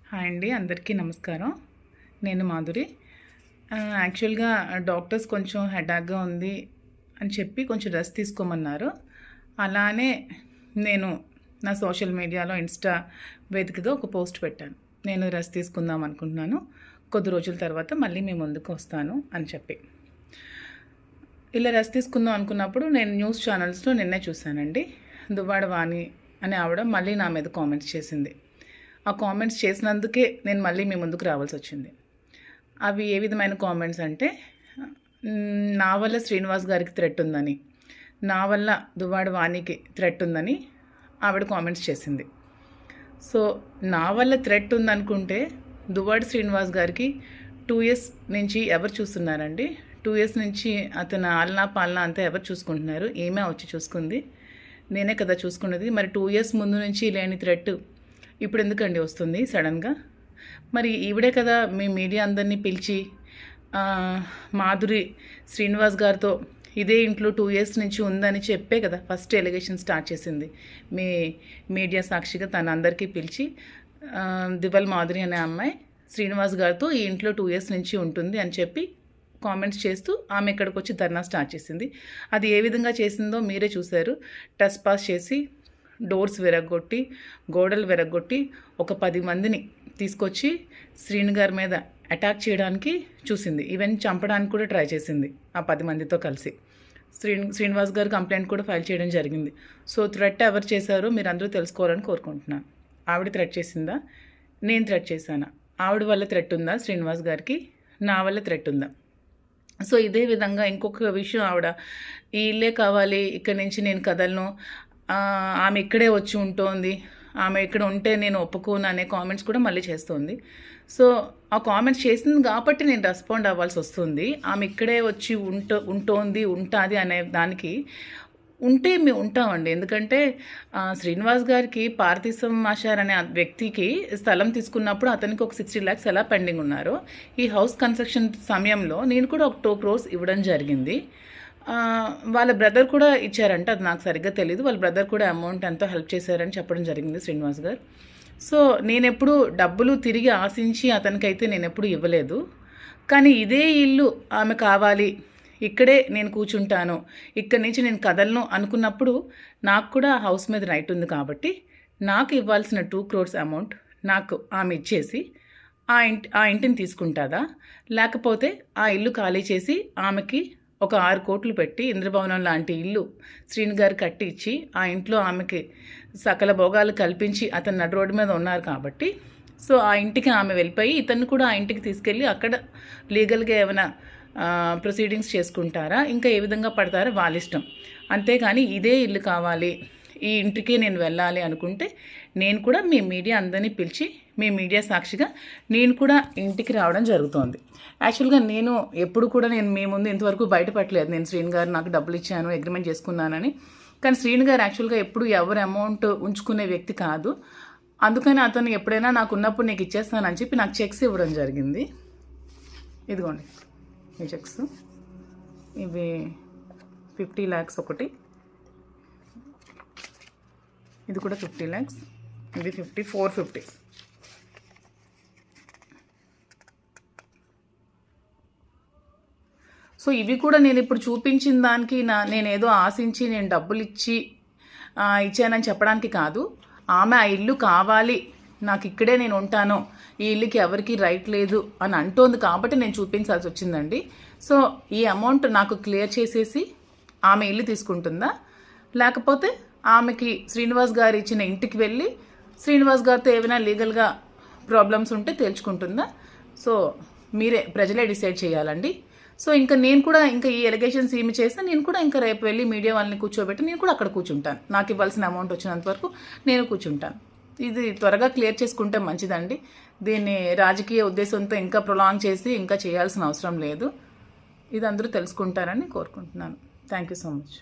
Hi అండి, అందరికీ నమస్కారం. నేను మాధురి. యాక్చువల్గా డాక్టర్స్ కొంచెం హెడాక్గా ఉంది అని చెప్పి కొంచెం రెస్ట్ తీసుకోమన్నారు. అలానే నేను నా సోషల్ మీడియాలో ఇన్స్టా వేదికగా ఒక పోస్ట్ పెట్టాను. నేను రెస్ట్ తీసుకుందాం అనుకుంటున్నాను, కొద్ది రోజుల తర్వాత మళ్ళీ మీ ముందుకు వస్తాను అని చెప్పి. ఇలా రెస్ట్ తీసుకుందాం అనుకున్నప్పుడు నేను న్యూస్ ఛానల్స్లో నిన్నే చూశానండి. దువ్వాడ వాణి అనే ఆవిడ మళ్ళీ నా మీద కామెంట్స్ చేసింది. ఆ కామెంట్స్ చేసినందుకే నేను మళ్ళీ మీ ముందుకు రావాల్సి వచ్చింది. అవి ఏ విధమైన కామెంట్స్ అంటే, నా వల్ల శ్రీనివాస్ గారికి థ్రెట్ ఉందని, నా వల్ల దువ్వాడ వాణికి థ్రెట్ ఉందని ఆవిడ కామెంట్స్ చేసింది. సో నా వల్ల థ్రెట్ ఉందనుకుంటే దువ్వాడ శ్రీనివాస్ గారికి 2 years నుంచి ఎవరు చూస్తున్నారండి? 2 years నుంచి అతను ఆలనా పాలనా అంతా ఎవరు చూసుకుంటున్నారు? ఏమే వచ్చి చూసుకుంది? నేనే కదా చూసుకున్నది. మరి 2 years ముందు నుంచి లేని థ్రెట్ ఇప్పుడు ఎందుకండి వస్తుంది సడన్గా? మరి ఈవిడే కదా మీ మీడియా అందరినీ పిలిచి మాధురి శ్రీనివాస్ గారితో ఇదే ఇంట్లో 2 years నుంచి ఉందని చెప్పే కదా ఫస్ట్ ఎలిగేషన్ స్టార్ట్ చేసింది. మీ మీడియా సాక్షిగా తన అందరికీ పిలిచి దివల్ మాధురి అనే అమ్మాయి శ్రీనివాస్ గారితో ఈ ఇంట్లో 2 years నుంచి ఉంటుంది అని చెప్పి కామెంట్స్ చేస్తూ ఆమె ఇక్కడికి వచ్చి ధర్నా స్టార్ట్ చేసింది. అది ఏ విధంగా చేసిందో మీరే చూశారు. టచ్ పాస్ చేసి డోర్స్ విరగొట్టి గోడలు విరగొట్టి ఒక 10 మందిని తీసుకొచ్చి శ్రీను గారి మీద అటాక్ చేయడానికి చూసింది. ఈవెన్ చంపడానికి కూడా ట్రై చేసింది ఆ 10 మందితో కలిసి. శ్రీనివాస్ గారు కంప్లైంట్ కూడా ఫైల్ చేయడం జరిగింది. సో థ్రెట్ ఎవరు చేశారో మీరు అందరూ తెలుసుకోవాలని కోరుకుంటున్నాను. ఆవిడ థ్రెట్ చేసిందా? నేను థ్రెట్ చేశానా? ఆవిడ వల్ల థ్రెట్ ఉందా శ్రీనివాస్ గారికి? నా వల్ల థ్రెట్ ఉందా? సో ఇదే విధంగా ఇంకొక విషయం, ఆవిడ ఈ ఇల్లే కావాలి, ఇక్కడి నుంచి నేను కదలను, ఆమె ఇక్కడే వచ్చి ఉంటుంది, ఆమె ఇక్కడ ఉంటే నేను ఒప్పుకోను అనే కామెంట్స్ కూడా మళ్ళీ చేస్తుంది. సో ఆ కామెంట్స్ చేసింది కాబట్టి నేను రెస్పాండ్ అవ్వాల్సి వస్తుంది. ఆమె ఇక్కడే వచ్చి ఉంటుంది అనే దానికి ఉంటే మేము ఉంటామండి. ఎందుకంటే శ్రీనివాస్ గారికి పార్థిసం ఆచార్ అనే వ్యక్తికి స్థలం తీసుకున్నప్పుడు అతనికి ఒక 60 lakhs ఎలా పెండింగ్ ఉన్నారో, ఈ హౌస్ కన్స్ట్రక్షన్ సమయంలో నేను కూడా ఒక 2 crores ఇవ్వడం జరిగింది. వాళ్ళ బ్రదర్ కూడా ఇచ్చారంట, అది నాకు సరిగ్గా తెలియదు. వాళ్ళ బ్రదర్ కూడా అమౌంట్ ఎంతో హెల్ప్ చేశారని చెప్పడం జరిగింది శ్రీనివాస్ గారు. సో నేనెప్పుడు డబ్బులు తిరిగి ఆశించి అతనికైతే నేను ఎప్పుడు ఇవ్వలేదు. కానీ ఇదే ఇల్లు ఆమె కావాలి, ఇక్కడే నేను కూర్చుంటాను, ఇక్కడి నుంచి నేను కదలను అనుకున్నప్పుడు నాకు కూడా హౌస్ మీద రైట్ ఉంది. కాబట్టి నాకు ఇవ్వాల్సిన 2 crores అమౌంట్ నాకు ఆమె ఇచ్చేసి ఆ ఇంటిని తీసుకుంటుందా, లేకపోతే ఆ ఇల్లు ఖాళీ చేసి ఆమెకి ఒక 6 కోట్లు పెట్టి ఇంద్రభవనం లాంటి ఇల్లు శ్రీను గారు కట్టి ఇచ్చి ఆ ఇంట్లో ఆమెకి సకల భోగాలు కల్పించి అతను నడు రోడ్డు మీద ఉన్నారు కాబట్టి, సో ఆ ఇంటికి ఆమె వెళ్ళిపోయి ఇతన్ని కూడా ఆ ఇంటికి తీసుకెళ్ళి అక్కడ లీగల్గా ఏమైనా ప్రొసీడింగ్స్ చేసుకుంటారా, ఇంకా ఏ విధంగా పడతారో వాళ్ళ ఇష్టం. అంతేగాని ఇదే ఇల్లు కావాలి, ఈ ఇంటికి నేను వెళ్ళాలి అనుకుంటే నేను కూడా మీ మీడియా అందరినీ పిలిచి మీ మీడియా సాక్షిగా నేను కూడా ఇంటికి రావడం జరుగుతోంది. యాక్చువల్గా నేను ఎప్పుడు కూడా నేను మీ ముందు ఇంతవరకు బయటపడలేదు నేను శ్రీను గారు నాకు డబ్బులు ఇచ్చాను, అగ్రిమెంట్ చేసుకున్నానని. కానీ శ్రీను గారు యాక్చువల్గా ఎప్పుడు ఎవరు అమౌంట్ ఉంచుకునే వ్యక్తి కాదు. అందుకని అతను ఎప్పుడైనా నాకు ఉన్నప్పుడు నీకు ఇచ్చేస్తానని చెప్పి నాకు చెక్స్ ఇవ్వడం జరిగింది. ఇదిగోండి ఈ చెక్స్, ఇవి 50 lakhs ఒకటి, ఇది కూడా 50 lakhs, ఇది 450. సో ఇవి కూడా నేను ఇప్పుడు చూపించిన దానికి నేనేదో ఆశించి నేను డబ్బులు ఇచ్చానని చెప్పడానికి కాదు. ఆమె ఆ ఇల్లు కావాలి, నాకు ఇక్కడే నేను ఉంటాను, ఈ ఇల్లుకి ఎవరికి రైట్ లేదు అని అంటోంది కాబట్టి నేను చూపించాల్సి వచ్చిందండి. సో ఈ అమౌంట్ నాకు క్లియర్ చేసేసి ఆమె ఇల్లు తీసుకుంటుందా, లేకపోతే ఆమెకి శ్రీనివాస్ గారు ఇచ్చిన ఇంటికి వెళ్ళి శ్రీనివాస్ గారితో ఏమైనా లీగల్గా ప్రాబ్లమ్స్ ఉంటే తేల్చుకుంటుందా? సో మీరే ప్రజలే డిసైడ్ చేయాలండి. సో ఇంకా నేను కూడా ఇంకా ఈ ఎలిగేషన్స్ ఏమి చేస్తే నేను కూడా ఇంకా రేపు వెళ్ళి మీడియా వాళ్ళని కూర్చోబెట్టి నేను కూడా అక్కడ కూర్చుంటాను. నాకు ఇవ్వాల్సిన అమౌంట్ వచ్చినంత వరకు నేను కూర్చుంటాను. ఇది త్వరగా క్లియర్ చేసుకుంటే మంచిదండి. దీన్ని రాజకీయ ఉద్దేశంతో ఇంకా ప్రొలాంగ్ చేసి ఇంకా చేయాల్సిన అవసరం లేదు. ఇది అందరూ తెలుసుకుంటారని కోరుకుంటున్నాను. Thank you so much.